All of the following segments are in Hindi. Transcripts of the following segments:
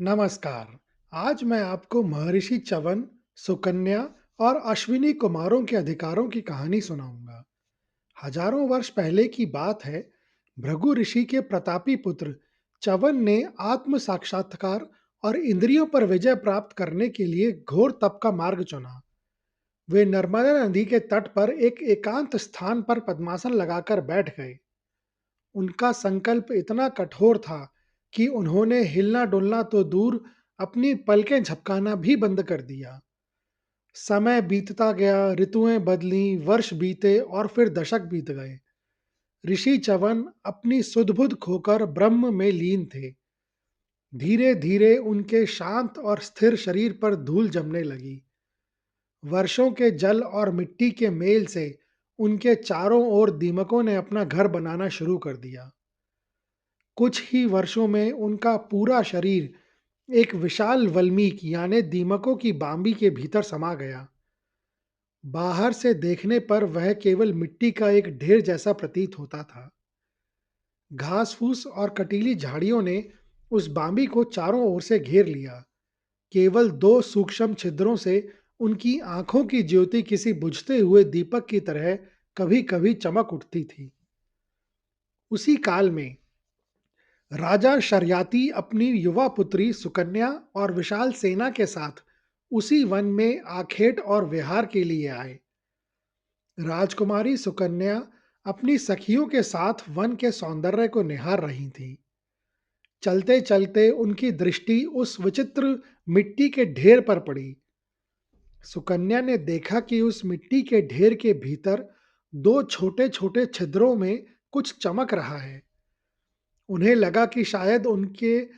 नमस्कार। आज मैं आपको महर्षि च्यवन, सुकन्या और अश्विनी कुमारों के अधिकारों की कहानी सुनाऊंगा। हजारों वर्ष पहले की बात है। भृगु ऋषि के प्रतापी पुत्र च्यवन ने आत्म साक्षात्कार और इंद्रियों पर विजय प्राप्त करने के लिए घोर तप का मार्ग चुना। वे नर्मदा नदी के तट पर एक एकांत स्थान पर पद्मासन लगाकर बैठ गए। उनका संकल्प इतना कठोर था कि उन्होंने हिलना-डुलना तो दूर, अपनी पलकें झपकाना भी बंद कर दिया। समय बीतता गया, ऋतुएं बदलीं, वर्ष बीते और फिर दशक बीत गए। ऋषि च्यवन अपनी सुध-बुध खोकर ब्रह्म में लीन थे। धीरे-धीरे उनके शांत और स्थिर शरीर पर धूल जमने लगी। वर्षों के जल और मिट्टी के मेल से उनके चारों ओर दीमकों ने अपना घर बनाना शुरू कर दिया। कुछ ही वर्षों में उनका पूरा शरीर एक विशाल वल्मीक यानी दीमकों की बांबी के भीतर समा गया। बाहर से देखने पर वह केवल मिट्टी का एक ढेर जैसा प्रतीत होता था। घास फूस और कटीली झाड़ियों ने उस बांबी को चारों ओर से घेर लिया। केवल दो सूक्ष्म छिद्रों से उनकी आंखों की ज्योति किसी बुझते हुए दीपक की तरह कभी कभी चमक उठती थी। उसी काल में राजा शर्याती अपनी युवा पुत्री सुकन्या और विशाल सेना के साथ उसी वन में आखेट और विहार के लिए आए। राजकुमारी सुकन्या अपनी सखियों के साथ वन के सौंदर्य को निहार रही थी। चलते चलते उनकी दृष्टि उस विचित्र मिट्टी के ढेर पर पड़ी। सुकन्या ने देखा कि उस मिट्टी के ढेर के भीतर दो छोटे छोटे छिद्रों में कुछ चमक रहा है। उन्हें लगा कि शायद उनके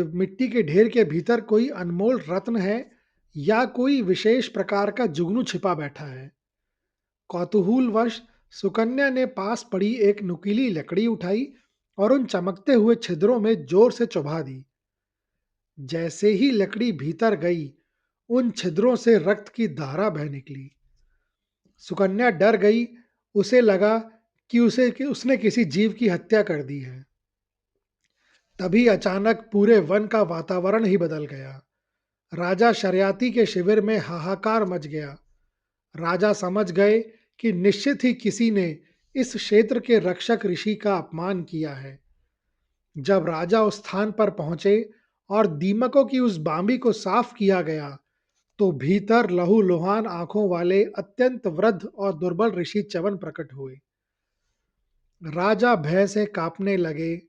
मिट्टी के ढेर के भीतर कोई अनमोल रत्न है या कोई विशेष प्रकार का जुगनू छिपा बैठा है। कौतूहलवश सुकन्या ने पास पड़ी एक नुकीली लकड़ी उठाई और उन चमकते हुए छिद्रों में जोर से चुभा दी। जैसे ही लकड़ी भीतर गई, उन छिद्रों से रक्त की धारा बह निकली। सुकन्या डर गई। उसे लगा कि उसने किसी जीव की हत्या कर दी है। तभी अचानक पूरे वन का वातावरण ही बदल गया। राजा शर्याती के शिविर में हाहाकार मच गया। राजा समझ गए कि निश्चित ही किसी ने इस क्षेत्र के रक्षक ऋषि का अपमान किया है। जब राजा उस स्थान पर पहुंचे और दीमकों की उस बांबी को साफ किया गया, तो भीतर लहूलुहान आंखों वाले अत्यंत वृद्ध और दुर्बल ऋषि च्यवन प्रकट हुए। राजा भय से कांपने लगे।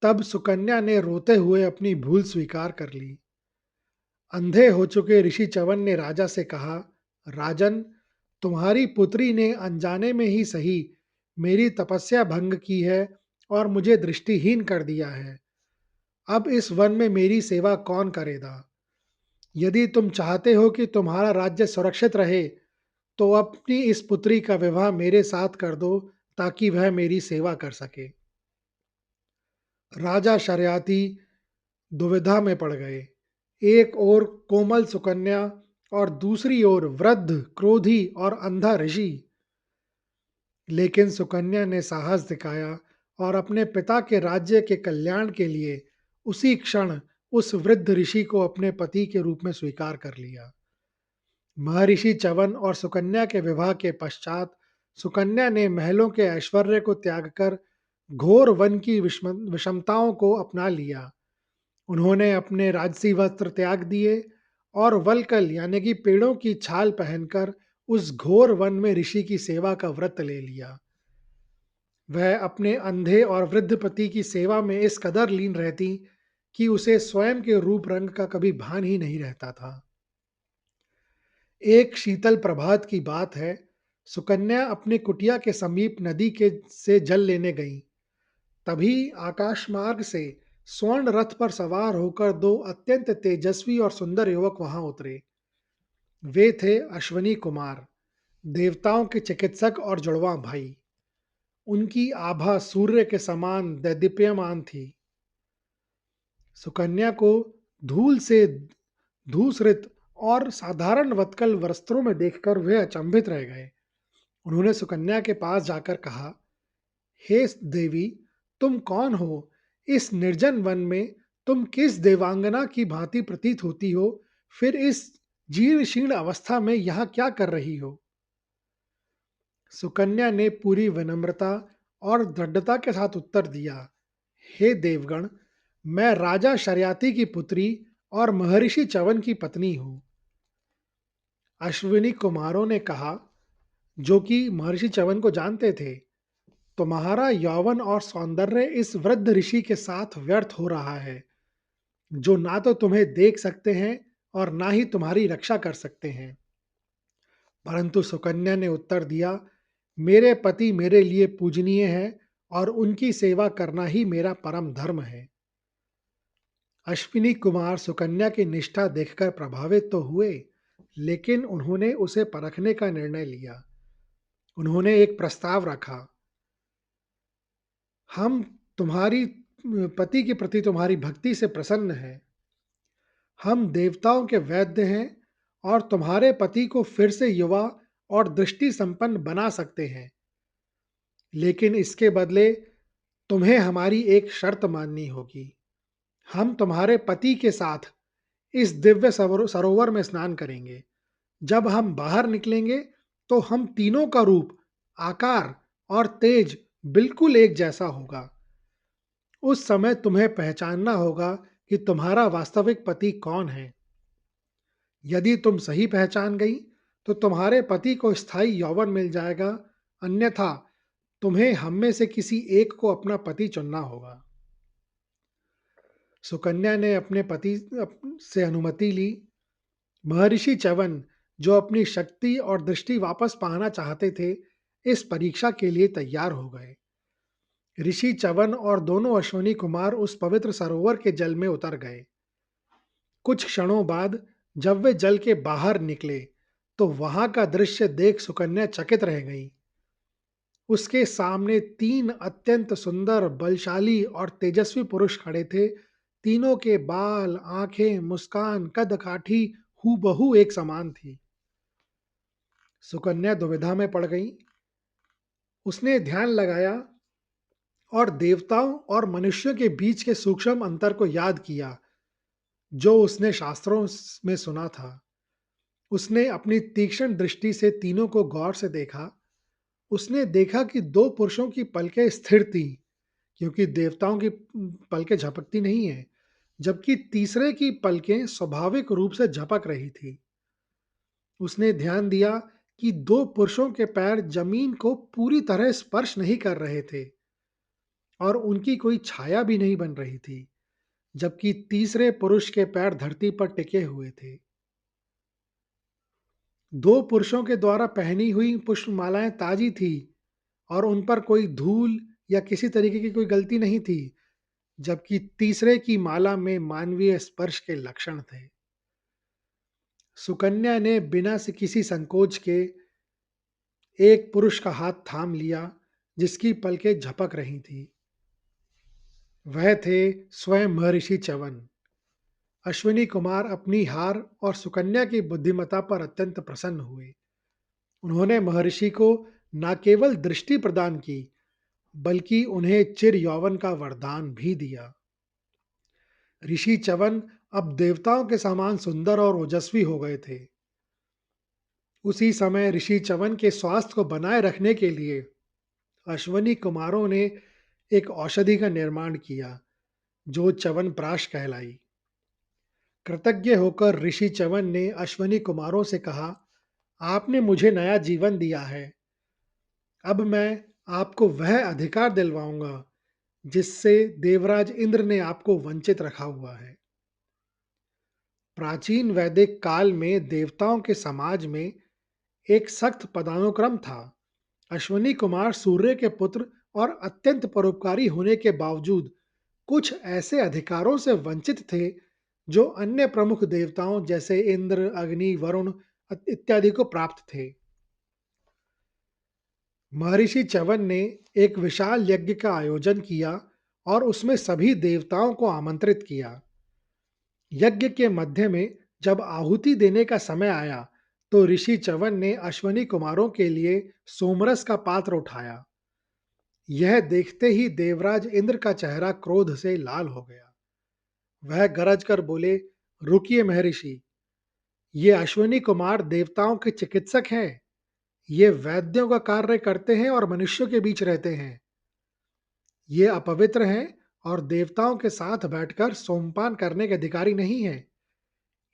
तब सुकन्या ने रोते हुए अपनी भूल स्वीकार कर ली। अंधे हो चुके ऋषि च्यवन ने राजा से कहा, राजन, तुम्हारी पुत्री ने अनजाने में ही सही मेरी तपस्या भंग की है और मुझे दृष्टिहीन कर दिया है। अब इस वन में मेरी सेवा कौन करेगा? यदि तुम चाहते हो कि तुम्हारा राज्य सुरक्षित रहे, तो अपनी इस पुत्री का विवाह मेरे साथ कर दो ताकि वह मेरी सेवा कर सके। राजा शर्याती दुविधा में पड़ गए। एक ओर कोमल सुकन्या और दूसरी ओर वृद्ध, क्रोधी और अंधा ऋषि। लेकिन सुकन्या ने साहस दिखाया और अपने पिता के राज्य के कल्याण के लिए उसी क्षण उस वृद्ध ऋषि को अपने पति के रूप में स्वीकार कर लिया। महर्षि च्यवन और सुकन्या के विवाह के पश्चात सुकन्या ने महलों के ऐश्वर्य को त्याग कर घोर वन की विषमताओं को अपना लिया। उन्होंने अपने राजसी वस्त्र त्याग दिए और वल्कल यानी कि पेड़ों की छाल पहनकर उस घोर वन में ऋषि की सेवा का व्रत ले लिया। वह अपने अंधे और वृद्ध पति की सेवा में इस कदर लीन रहती कि उसे स्वयं के रूप रंग का कभी भान ही नहीं रहता था। एक शीतल प्रभात की बात है। सुकन्या अपनी कुटिया के समीप नदी के से जल लेने गई। तभी आकाशमार्ग से स्वर्ण रथ पर सवार होकर दो अत्यंत तेजस्वी और सुंदर युवक वहां उतरे। वे थे अश्वनी कुमार, देवताओं के चिकित्सक और जुड़वा भाई। उनकी आभा सूर्य के समान दैदीप्यमान थी। सुकन्या को धूल से धूसरित और साधारण वत्कल वस्त्रों में देखकर वे अचंभित रह गए। उन्होंने सुकन्या के पास जाकर कहा, हे देवी, तुम कौन हो? इस निर्जन वन में तुम किस देवांगना की भांति प्रतीत होती हो, फिर इस जीर्ण शीर्ण अवस्था में यहाँ क्या कर रही हो? सुकन्या ने पूरी विनम्रता और दृढ़ता के साथ उत्तर दिया, हे देवगण, मैं राजा शर्याति की पुत्री और महर्षि च्यवन की पत्नी हूँ। अश्विनी कुमारों ने कहा, जो कि महर्षि च्यवन को जानते थे, तुम्हारा यौवन और सौंदर्य इस वृद्ध ऋषि के साथ व्यर्थ हो रहा है, जो ना तो तुम्हें देख सकते हैं और ना ही तुम्हारी रक्षा कर सकते हैं। परंतु सुकन्या ने उत्तर दिया, मेरे पति मेरे लिए पूजनीय है और उनकी सेवा करना ही मेरा परम धर्म है। अश्विनी कुमार सुकन्या की निष्ठा देखकर प्रभावित तो हुए, लेकिन उन्होंने उसे परखने का निर्णय लिया। उन्होंने एक प्रस्ताव रखा, हम तुम्हारी पति के प्रति तुम्हारी भक्ति से प्रसन्न हैं। हम देवताओं के वैद्य हैं और तुम्हारे पति को फिर से युवा और दृष्टि संपन्न बना सकते हैं। लेकिन इसके बदले तुम्हें हमारी एक शर्त माननी होगी। हम तुम्हारे पति के साथ इस दिव्य सरोवर में स्नान करेंगे। जब हम बाहर निकलेंगे तो हम तीनों का रूप, आकार और तेज बिल्कुल एक जैसा होगा। उस समय तुम्हें पहचानना होगा कि तुम्हारा वास्तविक पति कौन है। यदि तुम सही पहचान गई तो तुम्हारे पति को स्थायी यौवन मिल जाएगा, अन्यथा तुम्हें हम में से किसी एक को अपना पति चुनना होगा। सुकन्या ने अपने पति से अनुमति ली। महर्षि च्यवन, जो अपनी शक्ति और दृष्टि वापस पाना चाहते थे, इस परीक्षा के लिए तैयार हो गए। ऋषि च्यवन और दोनों अश्विनी कुमार उस पवित्र सरोवर के जल में उतर गए। कुछ क्षणों बाद जब वे जल के बाहर निकले तो वहां का दृश्य देख सुकन्या चकित रह गई। उसके सामने तीन अत्यंत सुंदर, बलशाली और तेजस्वी पुरुष खड़े थे। तीनों के बाल, आंखें, मुस्कान, कद काठी हूबहू एक समान थी। सुकन्या दुविधा में पड़ गई। उसने ध्यान लगाया और देवताओं और मनुष्यों के बीच के सूक्ष्म अंतर को याद किया, जो उसने शास्त्रों में सुना था। उसने अपनी तीक्ष्ण दृष्टि से तीनों को गौर से देखा। उसने देखा कि दो पुरुषों की पलकें स्थिर थी, क्योंकि देवताओं की पलकें झपकती नहीं है, जबकि तीसरे की पलकें स्वाभाविक रूप से झपक रही थी। उसने ध्यान दिया कि दो पुरुषों के पैर जमीन को पूरी तरह स्पर्श नहीं कर रहे थे और उनकी कोई छाया भी नहीं बन रही थी, जबकि तीसरे पुरुष के पैर धरती पर टिके हुए थे। दो पुरुषों के द्वारा पहनी हुई पुष्पमालाएं ताजी थी और उन पर कोई धूल या किसी तरीके की कोई गलती नहीं थी, जबकि तीसरे की माला में मानवीय स्पर्श के लक्षण थे। सुकन्या ने बिना से किसी संकोच के एक पुरुष का हाथ थाम लिया, जिसकी पलकें झपक रही थी। वह थे स्वयं महर्षि च्यवन। अश्विनी कुमार अपनी हार और सुकन्या की बुद्धिमत्ता पर अत्यंत प्रसन्न हुए। उन्होंने महर्षि को न केवल दृष्टि प्रदान की, बल्कि उन्हें चिर यौवन का वरदान भी दिया। ऋषि च्यवन अब देवताओं के समान सुंदर और ओजस्वी हो गए थे। उसी समय ऋषि च्यवन के स्वास्थ्य को बनाए रखने के लिए अश्विनी कुमारों ने एक औषधि का निर्माण किया, जो च्यवनप्राश कहलाई। कृतज्ञ होकर ऋषि च्यवन ने अश्विनी कुमारों से कहा, आपने मुझे नया जीवन दिया है। अब मैं आपको वह अधिकार दिलवाऊंगा जिससे देवराज इंद्र ने आपको वंचित रखा हुआ है। प्राचीन वैदिक काल में देवताओं के समाज में एक सख्त पदानुक्रम था। अश्विनी कुमार सूर्य के पुत्र और अत्यंत परोपकारी होने के बावजूद कुछ ऐसे अधिकारों से वंचित थे जो अन्य प्रमुख देवताओं जैसे इंद्र, अग्नि, वरुण इत्यादि को प्राप्त थे। महर्षि च्यवन ने एक विशाल यज्ञ का आयोजन किया और उसमें सभी देवताओं को आमंत्रित किया। यज्ञ के मध्य में जब आहुति देने का समय आया तो ऋषि च्यवन ने अश्विनी कुमारों के लिए सोमरस का पात्र उठाया। यह देखते ही देवराज इंद्र का चेहरा क्रोध से लाल हो गया। वह गरज कर बोले, रुकिए महर्षि, ये अश्विनी कुमार देवताओं के चिकित्सक हैं। ये वैद्यों का कार्य करते हैं और मनुष्यों के बीच रहते हैं। ये अपवित्र हैं और देवताओं के साथ बैठकर सोमपान करने के अधिकारी नहीं हैं।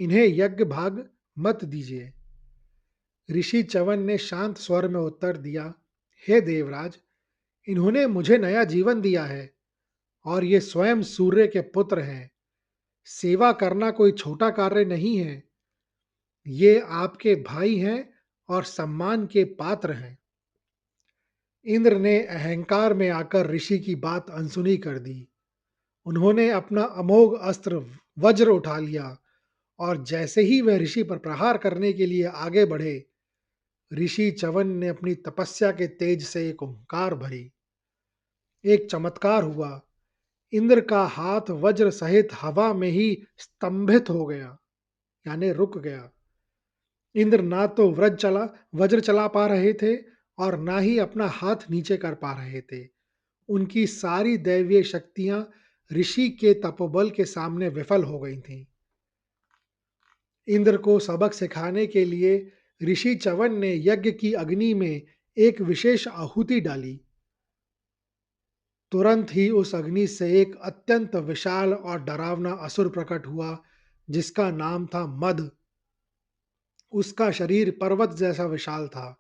इन्हें यज्ञ भाग मत दीजिए। ऋषि च्यवन ने शांत स्वर में उत्तर दिया, हे देवराज, इन्होंने मुझे नया जीवन दिया है और ये स्वयं सूर्य के पुत्र हैं। सेवा करना कोई छोटा कार्य नहीं है। ये आपके भाई हैं और सम्मान के पात्र हैं। इंद्र ने अहंकार में आकर ऋषि की बात अनसुनी कर दी। उन्होंने अपना अमोघ अस्त्र वज्र उठा लिया और जैसे ही वह ऋषि पर प्रहार करने के लिए आगे बढ़े, ऋषि च्यवन ने अपनी तपस्या के तेज से एक ओंकार भरी। एक चमत्कार हुआ। इंद्र का हाथ वज्र सहित हवा में ही स्तंभित हो गया, यानी रुक गया। इंद्र ना तो वज्र चला पा रहे थे और ना ही अपना हाथ नीचे कर पा रहे थे। उनकी सारी दैवीय शक्तियां ऋषि के तपोबल के सामने विफल हो गई थीं। इंद्र को सबक सिखाने के लिए ऋषि च्यवन ने यज्ञ की अग्नि में एक विशेष आहुति डाली। तुरंत ही उस अग्नि से एक अत्यंत विशाल और डरावना असुर प्रकट हुआ, जिसका नाम था मद। उसका शरीर पर्वत जैसा विशाल था।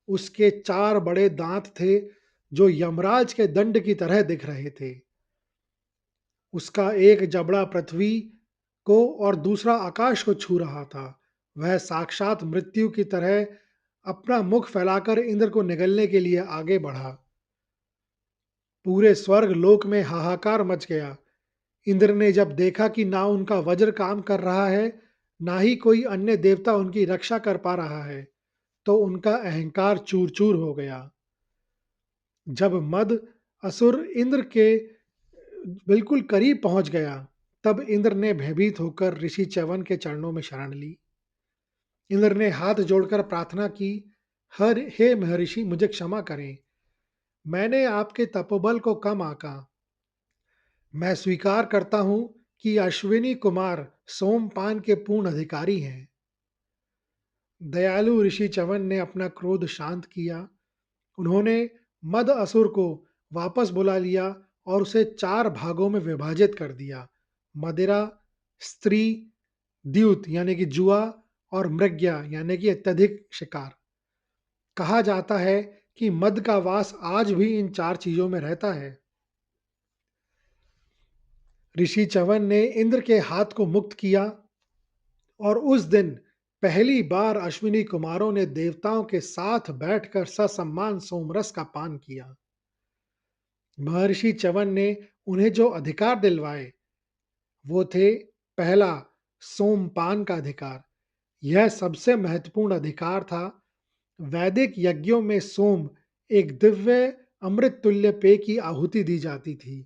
उसके 4 बड़े दांत थे, जो यमराज के दंड की तरह दिख रहे थे। उसका एक जबड़ा पृथ्वी को और दूसरा आकाश को छू रहा था। वह साक्षात मृत्यु की तरह अपना मुख फैलाकर इंद्र को निगलने के लिए आगे बढ़ा। पूरे स्वर्ग लोक में हाहाकार मच गया। इंद्र ने जब देखा कि ना उनका वज्र काम कर रहा है, ना ही कोई अन्य देवता उनकी रक्षा कर पा रहा है, तो उनका अहंकार चूर-चूर हो गया। जब मद असुर इंद्र के बिल्कुल करीब पहुंच गया, तब इंद्र ने भयभीत होकर ऋषि च्यवन के चरणों में शरण ली। इंद्र ने हाथ जोड़कर प्रार्थना की, हर हे महर्षि, मुझे क्षमा करें। मैंने आपके तपोबल को कम आंका। मैं स्वीकार करता हूं कि अश्विनी कुमार सोमपान के पूर्ण अधिकारी हैं। दयालु ऋषि च्यवन ने अपना क्रोध शांत किया। उन्होंने मद असुर को वापस बुला लिया और उसे 4 भागों में विभाजित कर दिया। मदिरा, स्त्री, द्यूत यानी कि जुआ और मृग्या यानी कि अत्यधिक शिकार। कहा जाता है कि मद का वास आज भी इन 4 चीजों में रहता है। ऋषि च्यवन ने इंद्र के हाथ को मुक्त किया और उस दिन पहली बार अश्विनी कुमारों ने देवताओं के साथ बैठकर ससम्मान सोमरस का पान किया। महर्षि च्यवन ने उन्हें जो अधिकार दिलवाए, वो थे, पहला, सोमपान का अधिकार। यह सबसे महत्वपूर्ण अधिकार था। वैदिक यज्ञों में सोम, एक दिव्य अमृत तुल्य पेय की आहुति दी जाती थी।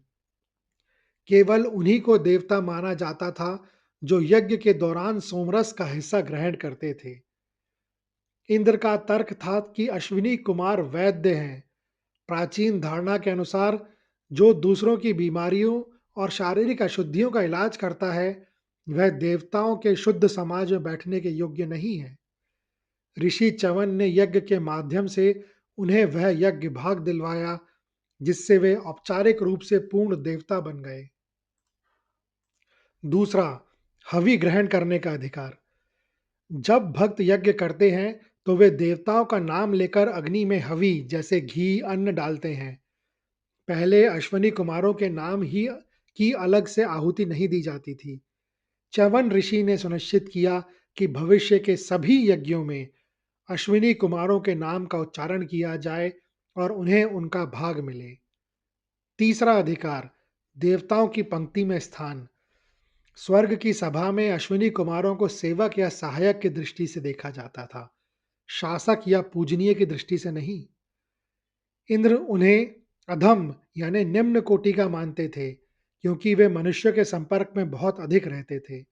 केवल उन्हीं को देवता माना जाता था जो यज्ञ के दौरान सोमरस का हिस्सा ग्रहण करते थे। इंद्र का तर्क था कि अश्विनी कुमार वैद्य हैं। प्राचीन धारणा के अनुसार जो दूसरों की बीमारियों और शारीरिक अशुद्धियों का इलाज करता है, वह देवताओं के शुद्ध समाज में बैठने के योग्य नहीं है। ऋषि च्यवन ने यज्ञ के माध्यम से उन्हें वह यज्ञ भाग दिलवाया, जिससे वे औपचारिक रूप से पूर्ण देवता बन गए। दूसरा, हवि ग्रहण करने का अधिकार। जब भक्त यज्ञ करते हैं, तो वे देवताओं का नाम लेकर अग्नि में हवि जैसे घी, अन्न डालते हैं। पहले अश्विनी कुमारों के नाम ही की अलग से आहुति नहीं दी जाती थी। च्यवन ऋषि ने सुनिश्चित किया कि भविष्य के सभी यज्ञों में अश्विनी कुमारों के नाम का उच्चारण किया जाए और उन्हें उनका भाग मिले। तीसरा अधिकार, देवताओं की पंक्ति में स्थान। स्वर्ग की सभा में अश्विनी कुमारों को सेवक या सहायक की दृष्टि से देखा जाता था, शासक या पूजनीय की दृष्टि से नहीं। इंद्र उन्हें अधम यानी निम्न कोटि का मानते थे, क्योंकि वे मनुष्य के संपर्क में बहुत अधिक रहते थे।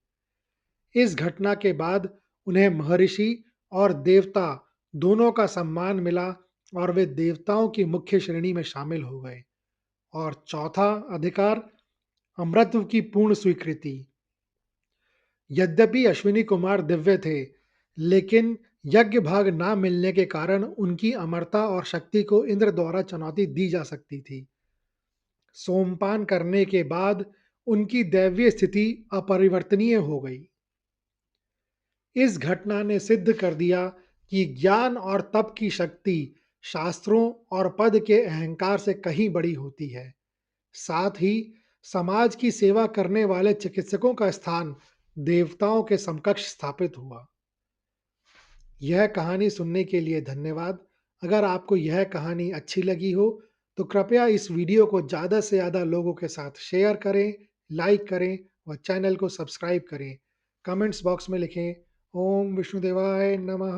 इस घटना के बाद उन्हें महर्षि और देवता दोनों का सम्मान मिला और वे देवताओं की मुख्य श्रेणी में शामिल हो गए। और चौथा अधिकार, अमृत की पूर्ण स्वीकृति। यद्यपि अश्विनी कुमार दिव्य थे, लेकिन यज्ञ भाग ना मिलने के कारण उनकी अमरता और शक्ति को इंद्र द्वारा चुनौती दी जा सकती थी। सोमपान करने के बाद उनकी दैवीय स्थिति अपरिवर्तनीय हो गई। इस घटना ने सिद्ध कर दिया कि ज्ञान और तप की शक्ति शास्त्रों और पद के अहंकार से कहीं बड़ी होती है। साथ ही समाज की सेवा करने वाले चिकित्सकों का स्थान देवताओं के समकक्ष स्थापित हुआ। यह कहानी सुनने के लिए धन्यवाद। अगर आपको यह कहानी अच्छी लगी हो तो कृपया इस वीडियो को ज़्यादा से ज़्यादा लोगों के साथ शेयर करें, लाइक करें और चैनल को सब्सक्राइब करें। कमेंट्स बॉक्स में लिखें ओम विष्णुदेवाय नमः।